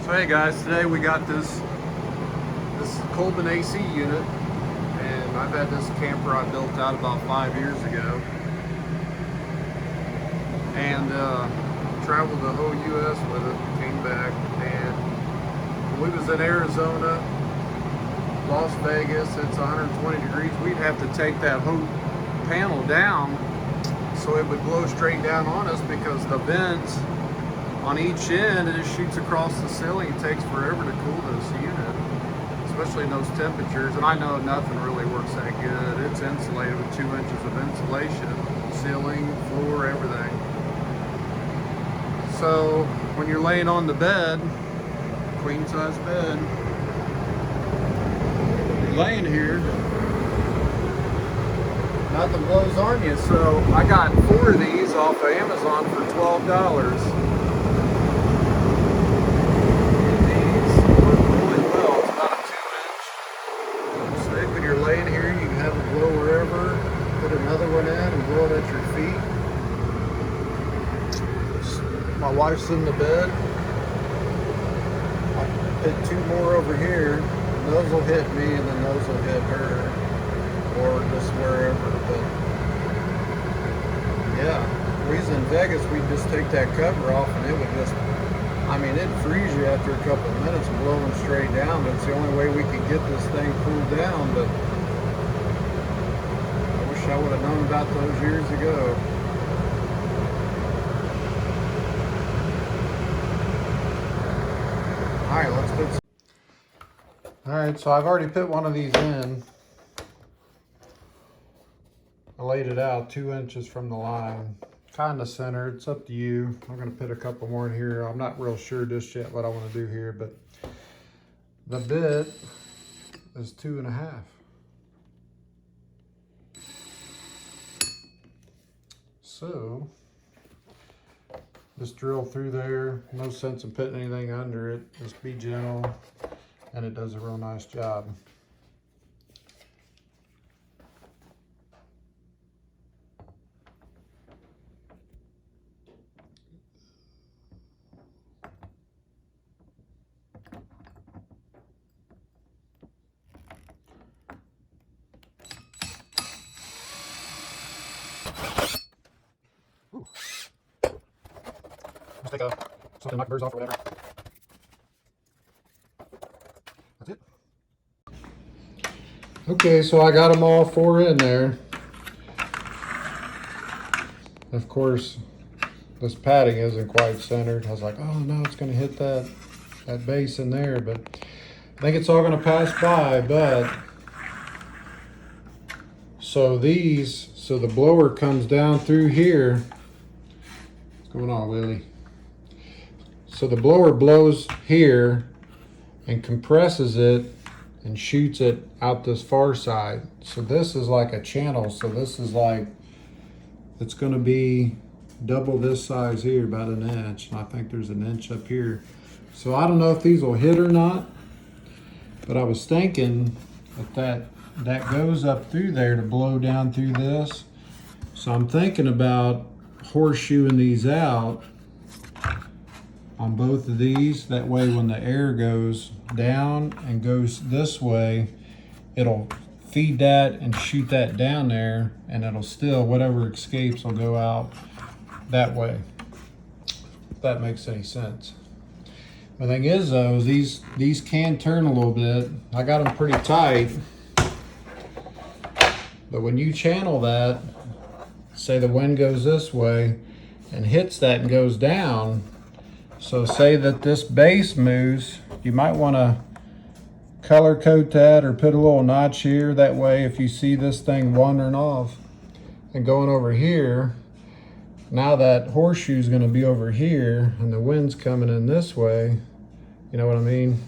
So hey guys, today we got this Coleman AC unit, and I've had this camper I built out about 5 years ago, and traveled the whole U.S. with it. Came back, and when we was in Arizona, Las Vegas, it's 120 degrees. We'd have to take that whole panel down so it would blow straight down on us, because the vents on each end, it just shoots across the ceiling. It takes forever to cool this unit, especially in those temperatures. And I know nothing really works that good. It's insulated with 2 inches of insulation, ceiling, floor, everything. So when you're laying on the bed, queen size bed, you're laying here, nothing blows on you. So I got 4 of these off of Amazon for $12. Laying here, you can have it blow wherever, put another one in and blow it at your feet. My wife's in the bed. I put 2 more over here. Those will hit me and then those will hit her, or just wherever. But yeah, we was in Vegas, we'd just take that cover off and it would just, it'd freeze you after a couple of minutes blowing straight down. But it's the only way we could get this thing cooled down. But I would have known about those years ago. Alright, let's put some. Alright, so I've already put one of these in. I laid it out 2 inches from the line. Kind of centered. It's up to you. I'm going to put a couple more in here. I'm not real sure just yet what I want to do here, but the bit is 2.5. So just drill through there. No sense in putting anything under it. Just be gentle, and it does a real nice job. Just take something, knock the birds off or whatever. That's it. Okay, so I got them all 4 in there. Of course, this padding isn't quite centered. I was like, oh no, it's going to hit that base in there, but I think it's all going to pass by. But so the blower comes down through here. What's going on, Willie? So the blower blows here and compresses it and shoots it out this far side. So this is like a channel. So this is like, it's going to be double this size here, about 1 inch. And I think there's 1 inch up here. So I don't know if these will hit or not, but I was thinking that goes up through there to blow down through this. So I'm thinking about horseshoeing these out on both of these. That way when the air goes down and goes this way, it'll feed that and shoot that down there, and it'll still, whatever escapes will go out that way, if that makes any sense. The thing is though, these can turn a little bit. I got them pretty tight, but when you channel that, say the wind goes this way and hits that and goes down, so say that this base moves, you might want to color code that or put a little notch here. That way if you see this thing wandering off and going over here, now that horseshoe is going to be over here and the wind's coming in this way, you know what I mean?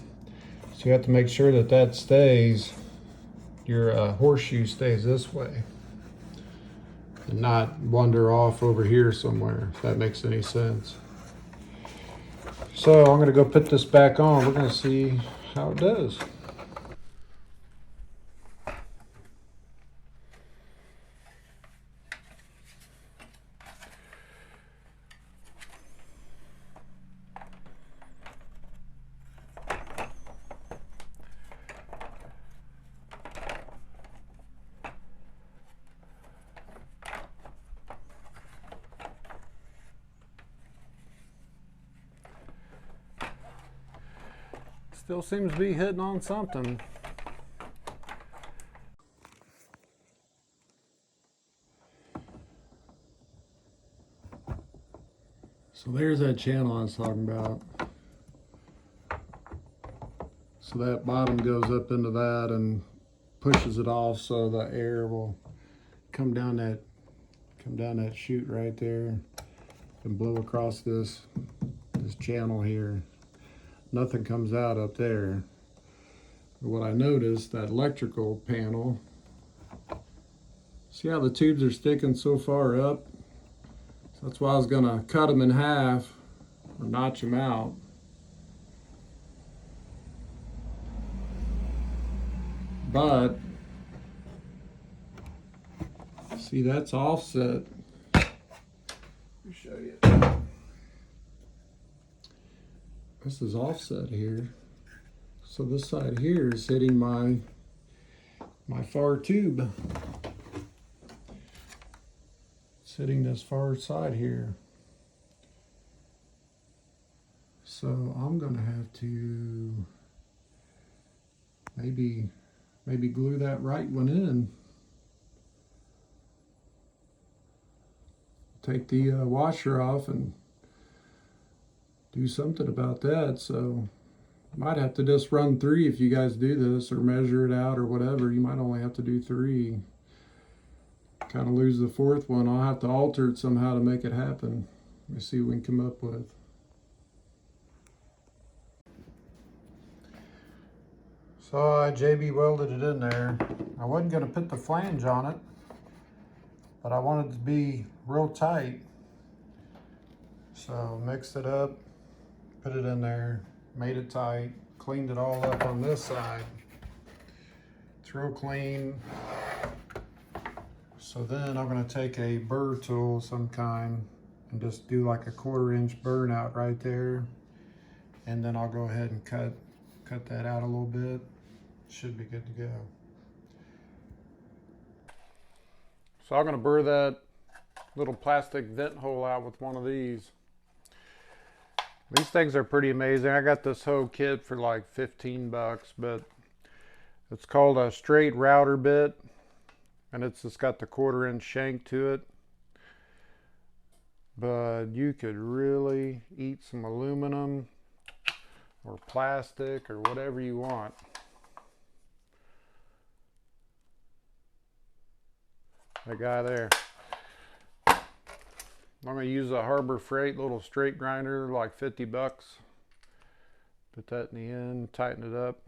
So you have to make sure that stays, your horseshoe stays this way and not wander off over here somewhere, if that makes any sense. So I'm going to go put this back on. We're going to see how it does. Still seems to be hitting on something. So there's that channel I was talking about. So that bottom goes up into that and pushes it off, so the air will come down that chute right there and blow across this channel here. Nothing comes out up there. But what I noticed, that electrical panel, see how the tubes are sticking so far up? So that's why I was gonna cut them in half or notch them out. But see, that's offset. Let me show you. This is offset here. So this side here is hitting my far tube. It's hitting this far side here. So I'm gonna have to maybe glue that right one in. Take the washer off and do something about that. So might have to just run 3 if you guys do this, or measure it out or whatever. You might only have to do 3. Kind of lose the 4th one. I'll have to alter it somehow to make it happen. Let me see what we can come up with. So I JB welded it in there. I wasn't going to put the flange on it, but I wanted it to be real tight. So mixed it up, put it in there, made it tight, cleaned it all up on this side. It's real clean. So then I'm going to take a burr tool of some kind and just do like a 1/4 inch burnout right there. And then I'll go ahead and cut that out a little bit. Should be good to go. So I'm going to burr that little plastic vent hole out with one of these. These things are pretty amazing. I got this whole kit for like 15 bucks, but it's called a straight router bit, and it's just got the 1/4 inch shank to it. But you could really eat some aluminum or plastic or whatever you want. That guy there. I'm going to use a Harbor Freight little straight grinder, like 50 bucks. Put that in the end, tighten it up.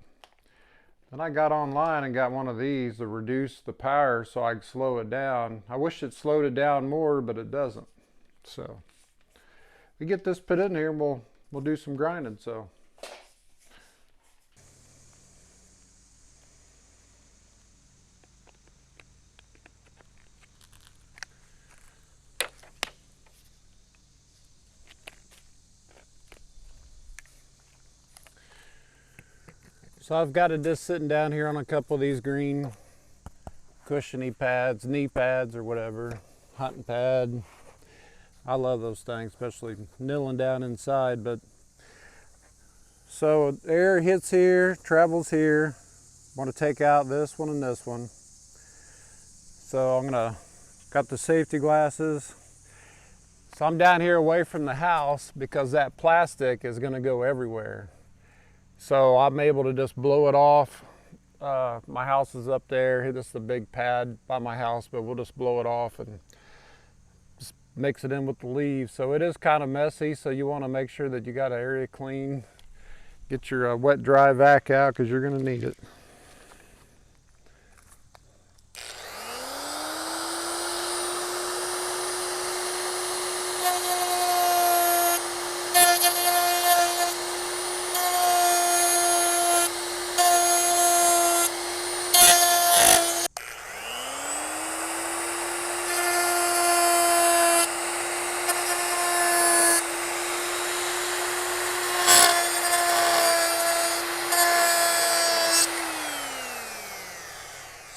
Then I got online and got one of these to reduce the power so I could slow it down. I wish it slowed it down more, but it doesn't. So we get this put in here and we'll do some grinding. So I've got it just sitting down here on a couple of these green cushiony pads, knee pads or whatever, hunting pad. I love those things, especially kneeling down inside. But so air hits here, travels here. Want to take out this one and this one. So I'm gonna got the safety glasses. So I'm down here away from the house because that plastic is gonna go everywhere. So I'm able to just blow it off. My house is up there. This is a big pad by my house, but we'll just blow it off and just mix it in with the leaves. So it is kind of messy, so you want to make sure that you got an area clean. Get your wet dry vac out because you're going to need it.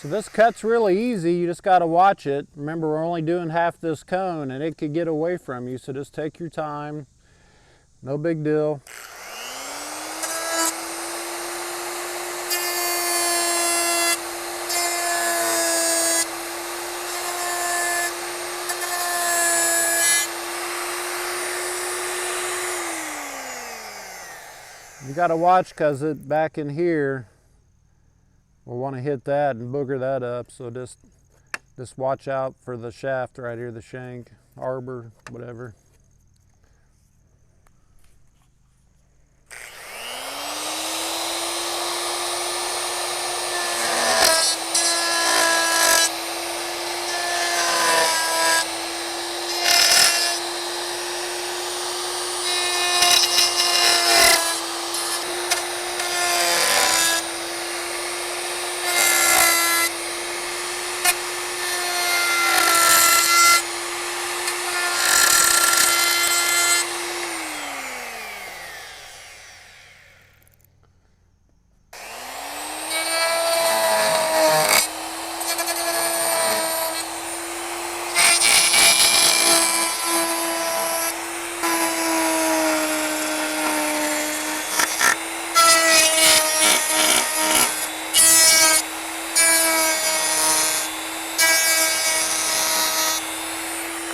So this cut's really easy, you just got to watch it. Remember, we're only doing half this cone and it could get away from you, so just take your time. No big deal. You got to watch because it back in here, we'll want to hit that and booger that up. So just watch out for the shaft right here, the shank, arbor, whatever.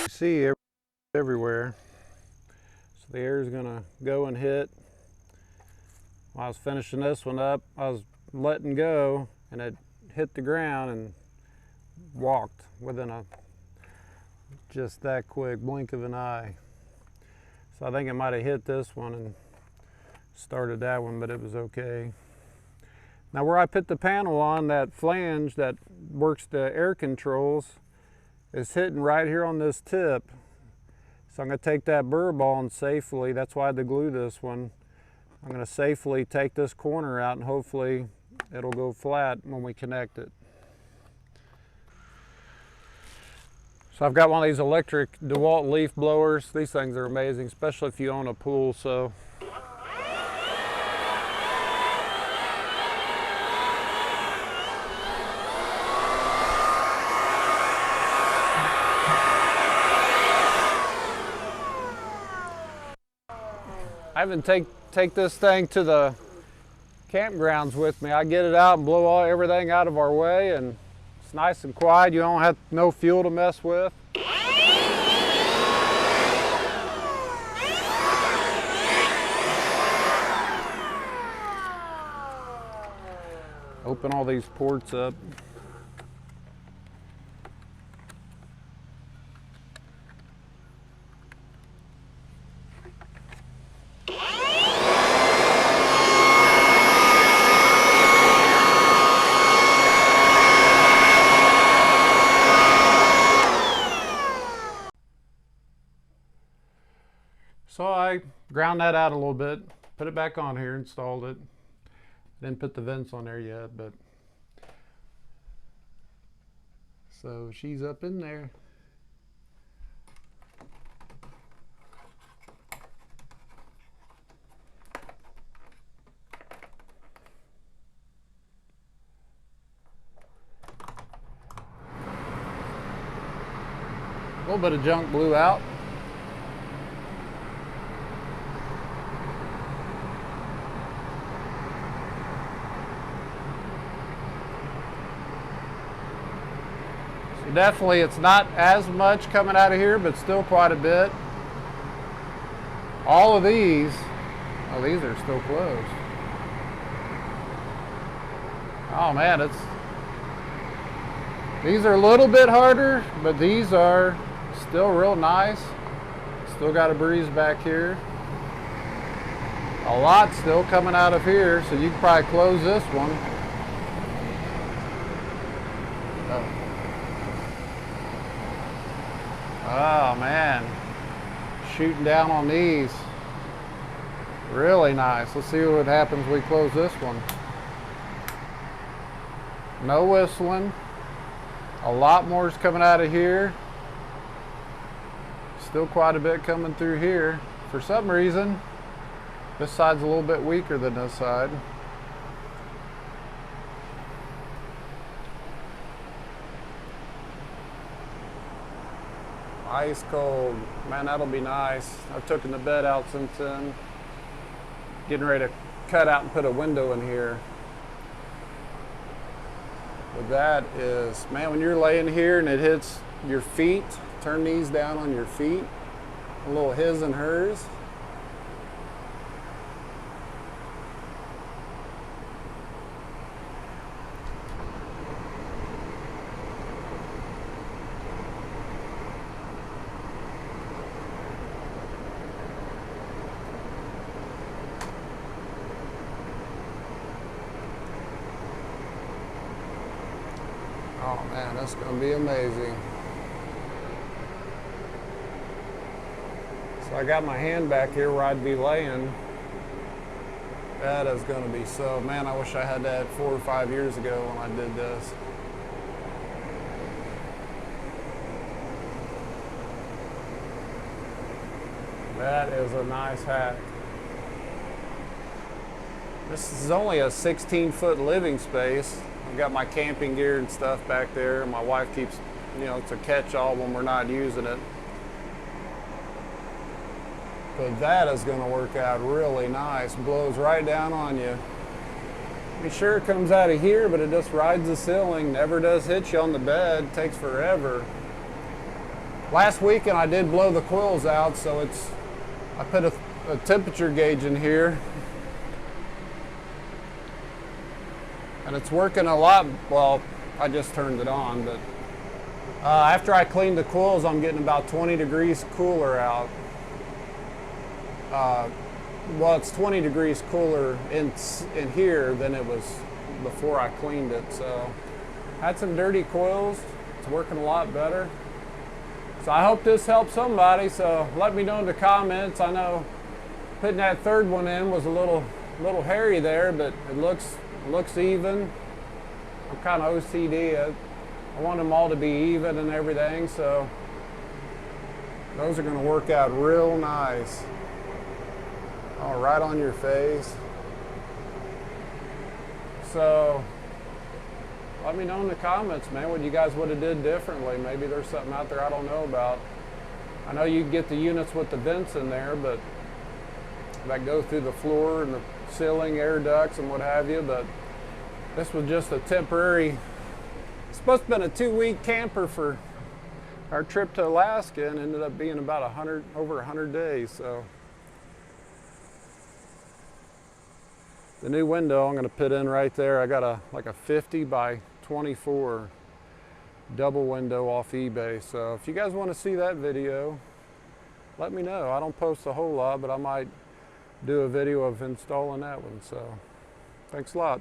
See everywhere. So the air is gonna go and hit. When I was finishing this one up, I was letting go and it hit the ground and walked within just that quick blink of an eye. So I think it might have hit this one and started that one, but it was okay. Now where I put the panel on, that flange that works the air controls, is hitting right here on this tip. So I'm going to take that burr ball and safely, that's why I had to glue this one, I'm going to safely take this corner out and hopefully it'll go flat when we connect it. So I've got one of these electric DeWalt leaf blowers. These things are amazing, especially if you own a pool. So I haven't take this thing to the campgrounds with me. I get it out and blow everything out of our way, and it's nice and quiet. You don't have no fuel to mess with. Open all these ports up. So I ground that out a little bit, put it back on here, installed it. Didn't put the vents on there yet, but so she's up in there. A little bit of junk blew out. Definitely, it's not as much coming out of here, but still quite a bit. All of these, oh, these are still closed. Oh man, these are a little bit harder, but these are still real nice. Still got a breeze back here. A lot still coming out of here, so you can probably close this one. Oh man, shooting down on these. Really nice. Let's see what happens when we close this one. No whistling. A lot more is coming out of here. Still quite a bit coming through here. For some reason, this side's a little bit weaker than this side. Ice cold. Man, that'll be nice. I've taken the bed out since then. Getting ready to cut out and put a window in here. But that is, man, when you're laying here and it hits your feet, turn these down on your feet. A little his and hers. Oh man, that's gonna be amazing. So I got my hand back here where I'd be laying. That is gonna be so, man, I wish I had that 4 or 5 years ago when I did this. That is a nice hack. This is only a 16-foot living space. I've got my camping gear and stuff back there. My wife keeps, you know, it's a catch-all when we're not using it. But that is going to work out really nice. Blows right down on you. Be sure it comes out of here, but it just rides the ceiling. Never does hit you on the bed. Takes forever. Last weekend I did blow the coils out, so I put a temperature gauge in here. And it's working a lot. Well, I just turned it on, but after I cleaned the coils, I'm getting about 20 degrees cooler out. Well, it's 20 degrees cooler in here than it was before I cleaned it. So, had some dirty coils. It's working a lot better. So I hope this helps somebody. So let me know in the comments. I know putting that third one in was a little hairy there, but it looks even. I'm kind of OCD. I want them all to be even and everything. So those are going to work out real nice. All right on your face. So let me know in the comments, man, what you guys would have did differently. Maybe there's something out there I don't know about. I know you get the units with the vents in there, but that go through the floor and the ceiling, air ducts and what have you. But this was just a temporary, it's supposed to have been a 2-week camper for our trip to Alaska, and ended up being about over 100 days. So the new window I'm going to put in right there. I got like a 50 by 24 double window off eBay. So if you guys want to see that video, let me know. I don't post a whole lot, but I might do a video of installing that one. So thanks a lot.